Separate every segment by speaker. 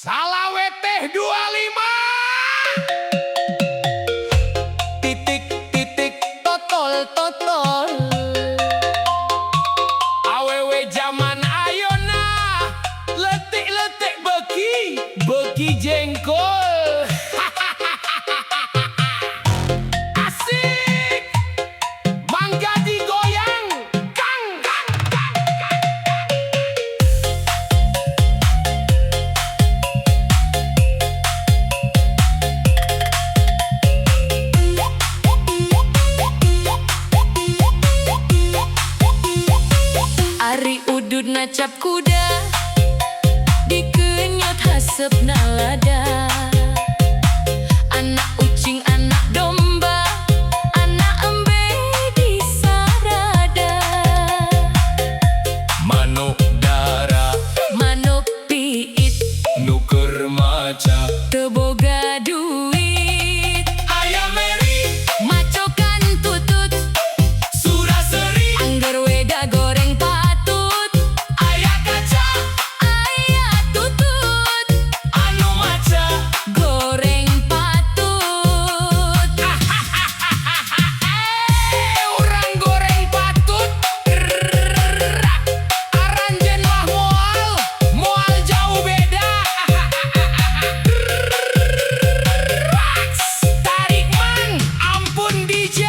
Speaker 1: Salawe teh 25. Titik titik totol totol. Awewe zaman ayona letik letik beki beki jengkol. Asik, mangga digoyang, kang kang kang kang.
Speaker 2: Ari udud nacap kuda dikenyot hasep nalada. Anak ucing anak domba anak embe di sarada.
Speaker 1: Manuk dara
Speaker 2: Manuk piit
Speaker 1: nuker maca.
Speaker 2: teboga duit.
Speaker 1: Ayam meri
Speaker 2: Macokan tutut
Speaker 1: suraseri.
Speaker 2: angger weda goreng patut.
Speaker 1: Ayah kaca
Speaker 2: Aya tutut
Speaker 1: anu maca.
Speaker 2: goreng patut.
Speaker 1: Orang goreng patut. Aranjen mah moal jauh beda. Tarik man, ampun DJ.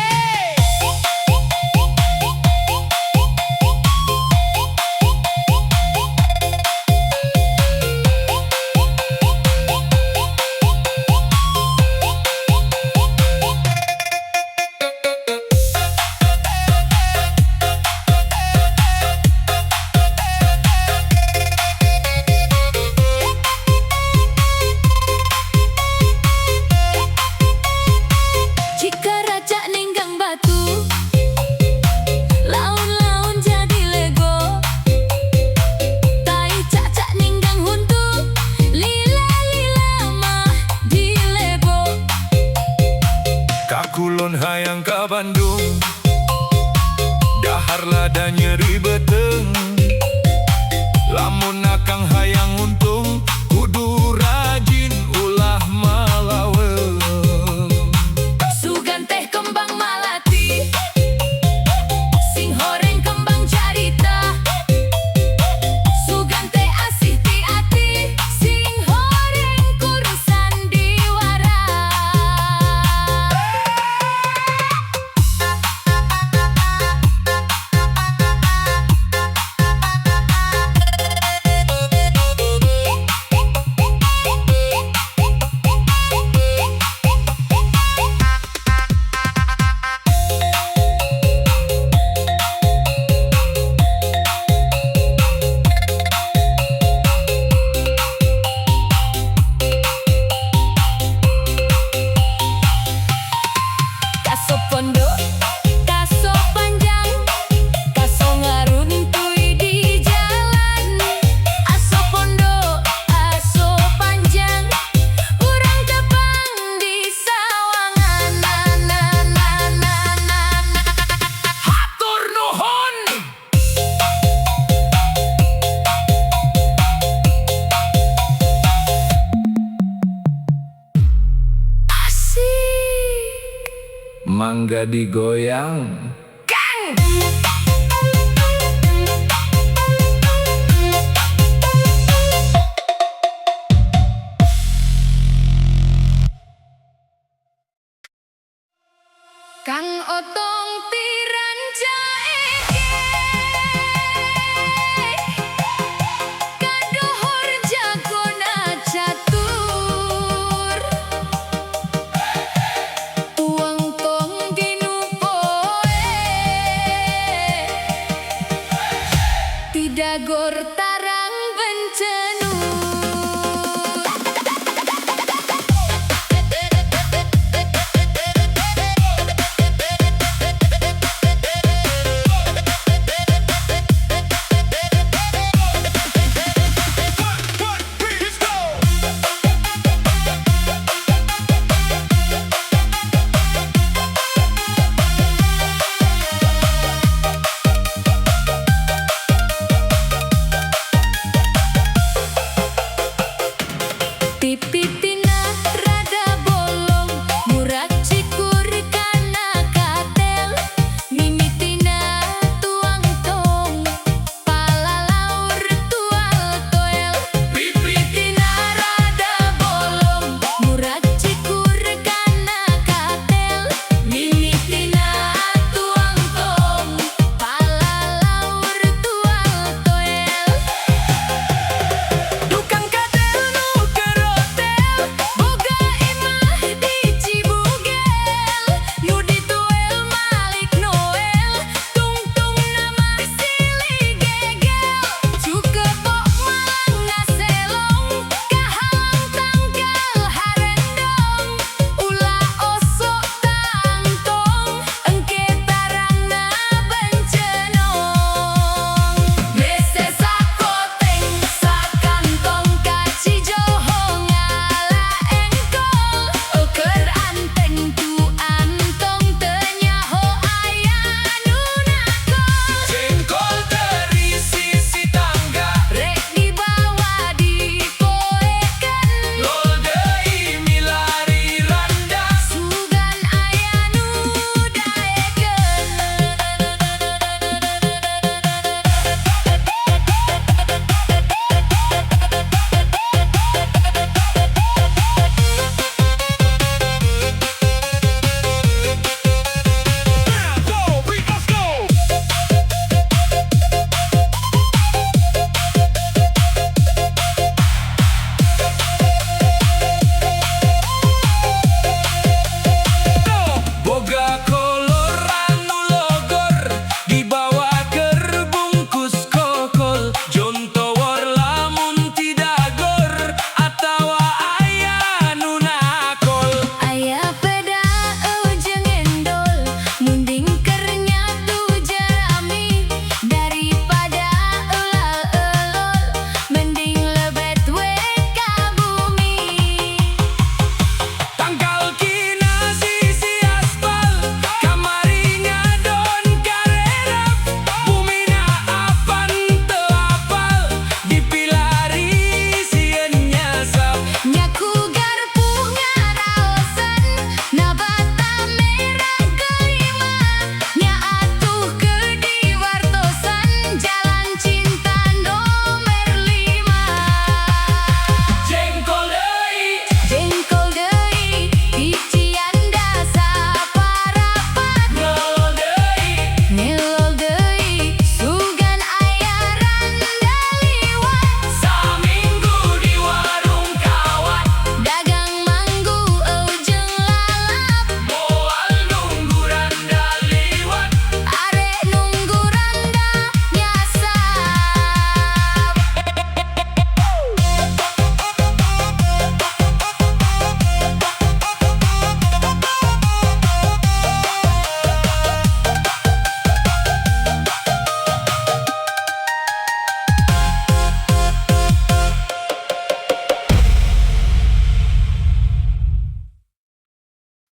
Speaker 2: Jika raja ninggang batu, laun-laun jadi lego. Tai cacak ninggang huntu, lila-lila mah di lego.
Speaker 1: Kakulon hayang ka Bandung, dahar lada nyeri beteng. Lamun akang hayang untung, kudu rajin ulah malaweng.
Speaker 2: Sugan teh kembang malati, sing horeng kembang carita. Sugan teh asih ti ati, sing horeng kurusan diwara. Kaso pondok, kaso panjang, kaso ngaruntuy di jalan. Aso pondok, aso panjang, urang tepang di sawangan. Na na na na na na.
Speaker 1: Hatur nuhun.
Speaker 2: Asik.
Speaker 1: Mangga digoyang.
Speaker 2: Kang otong tiran jaeke, kadohor jagona catur. Tuang tong dinu poe, Pipitina rada bolong, murah cikur kana katel. Mimitina tuang tong, palalaur tual toel. Pipitina rada bolong, murah cikur kana katel. Mimitina tuang tong, palalaur tual toel. Tukang kadel nu keur hotel, boga imah di Cibugel. Nu dituel Malik Noel, tungtung nama silih gegel. Cukebo Malang ngaselong, kahalang tanggal harendong. Ulah osok tangtong, engke tarangna bencenong. Mese sakoteng sakantong kacijoho ngala engkol. Keur anteng tu antong teu nyaho aya nu nakol.
Speaker 1: Jengkol terisi si tangga,
Speaker 2: Rek dibawa dipoekeun,
Speaker 1: lol deui milari randa.
Speaker 2: sugan aya nu daekeun.
Speaker 1: Go, beat, let's go. Boga kolor anu logor, dibawa keur bungkus kokol. Jontowor lamun tidagor, atawa aya nu nakol.
Speaker 2: Aya peda jeung endol, munding keur nyatu jerami. Daripada elal-elol, mending lebet we ka bumi.
Speaker 1: Tangkal kina sisi aspal, kamari ngadon karerep. Bumina apan teu apal, dipilari sieun nyasap.
Speaker 2: Nyaku garpu ngaraosan, nabata merah kelima. Nya atuh keur diwartosan, jalan cinta nomer 5.
Speaker 1: Jengkol deui,
Speaker 2: Jengkol deui, hician dasa parapat.
Speaker 1: nol deui.
Speaker 2: Ngelol deui, sugan aya randa liwat.
Speaker 1: Saminggu di warung kawat,
Speaker 2: Dagang manggu jeung lalap,
Speaker 1: moal nunggu randa liwat.
Speaker 2: arek nunggu randa nyasap.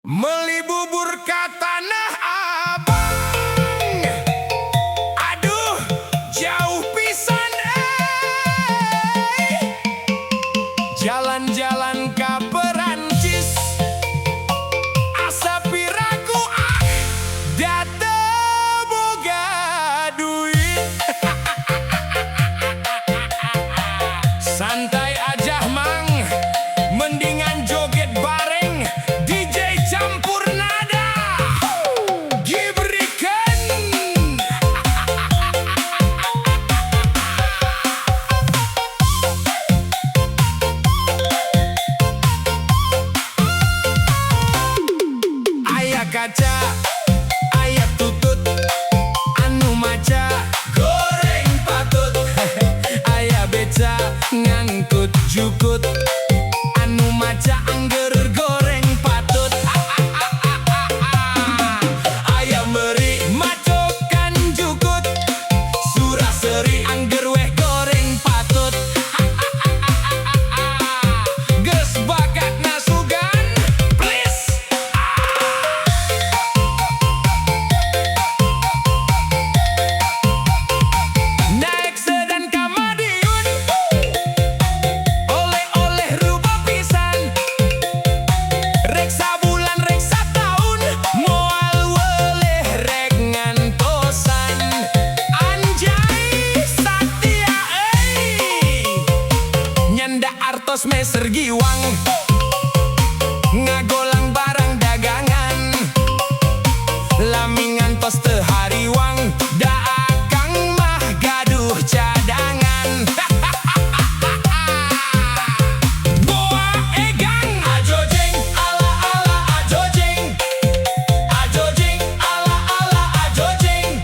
Speaker 1: Meli bubur ka Tanah Abang, aduh jauh pisan jalan-jalan ka Perancis, asa piraku da teu boga duit. Santai aja mang, mendingan joget bareng DJ campur nada. Gibrikan artos meser giwang ngagolang barang dagangan lamingan tos teu hariwang da akang mah gaduh cadangan. Boa egang ajojeng ala ala ajojeng ajojeng ala ala ajojeng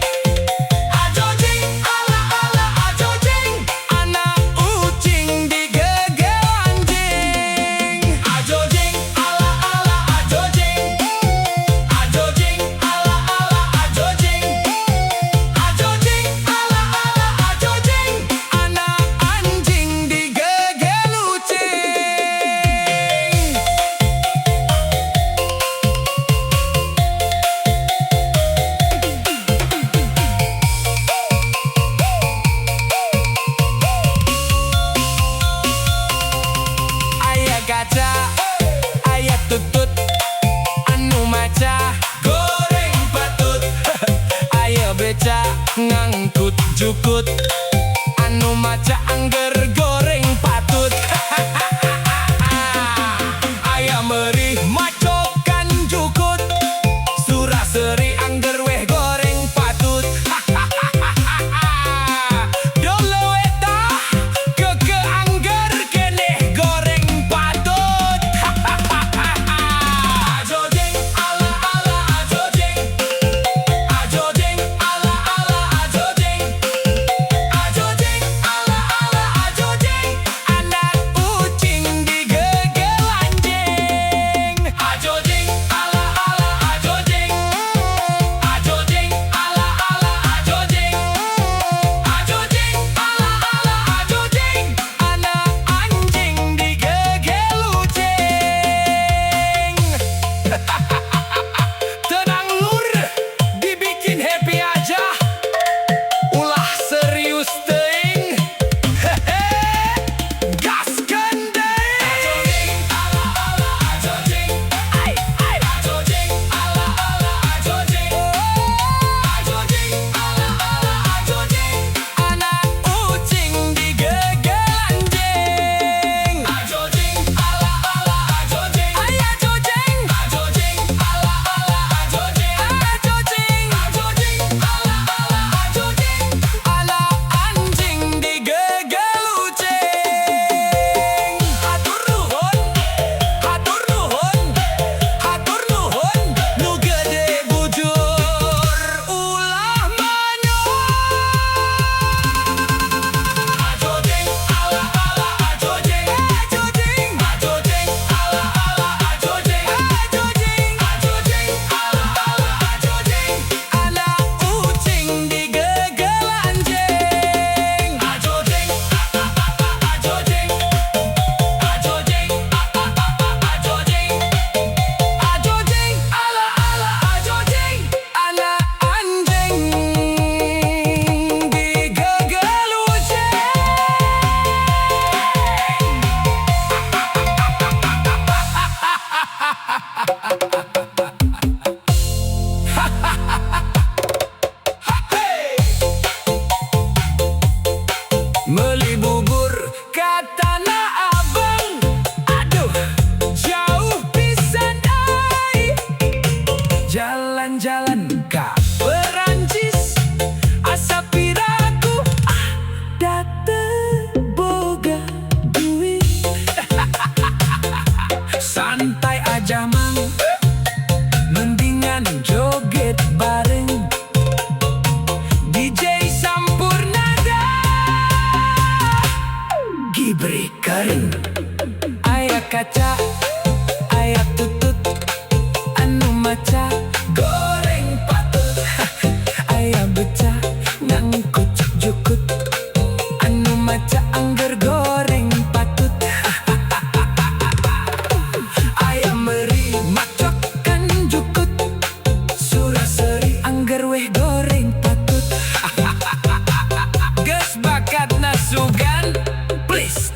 Speaker 1: ajojeng ala ala ajojeng anak ucing digegel anjing ajojeng ala ala ajojeng ajojeng ala ala ajojeng ajojeng ala ala ajojeng anak anjing digegel ucing. Aya kaca, aya tutut, anu maca goreng patut. Aya beca ngangkut jukut, anu maca angger goreng patut. Aya meurih macokan jukut, suraseri angger weh goreng patut. Dolo eta keke angger keneh goreng patut. Ajojeng ala ala ajojeng ajojeng ala ala ajojeng ajojeng ala ala ajojeng anak ucing digegel anjing ajojeng ala ala ajojeng ajojeng ala ala ajojeng ajojeng ala ala ajojeng anak anjing digegel ucing. Tenang lur, dibikin happy aja, ulah serius teuing. Hehe, gaskeun deui. Ajojeng ala ala ajojeng ai ai ajojeng ala ala ajojeng ajojeng ala ala ajojeng anak ucing digegel anjing ajojeng ala ala ajojeng ai ajojeng ajojeng ala ala ajojeng ajojeng ajojeng ala ala ajojeng anak anjing digegel ucing. Hatur nuhun hatur nuhun hatur nuhun nu gede bujur ulah ajojeng ala ala ajojeng ajojeng ajojeng ala ala ajojeng ajojeng ajojeng ala ala ajojeng anak ucing digegel anjing ajojeng ajojeng ajojeng ajojeng ajojeng ala ala ajojeng anak anjing digegel ucing. Meuli bubur ka Tanah Abang, aduh jauh pisan ai. Jalan-jalan ka Perancis, asa piraku da teu boga duit. Santai aja mang, mendingan joget bareng DJ Sampurnada. Gibri kering aya kaca aya tutut anu maca goreng patut. Aya beca ngangkut jukut, anu maca angger goreng patut. Aya meuri macokan jukut, suraseri angger weh goreng patut. Geus bakat nasugan please.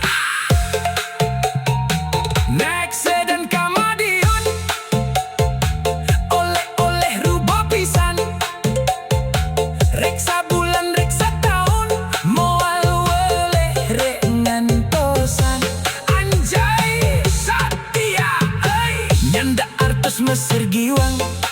Speaker 1: Next dan Kamadio Mesir Giwang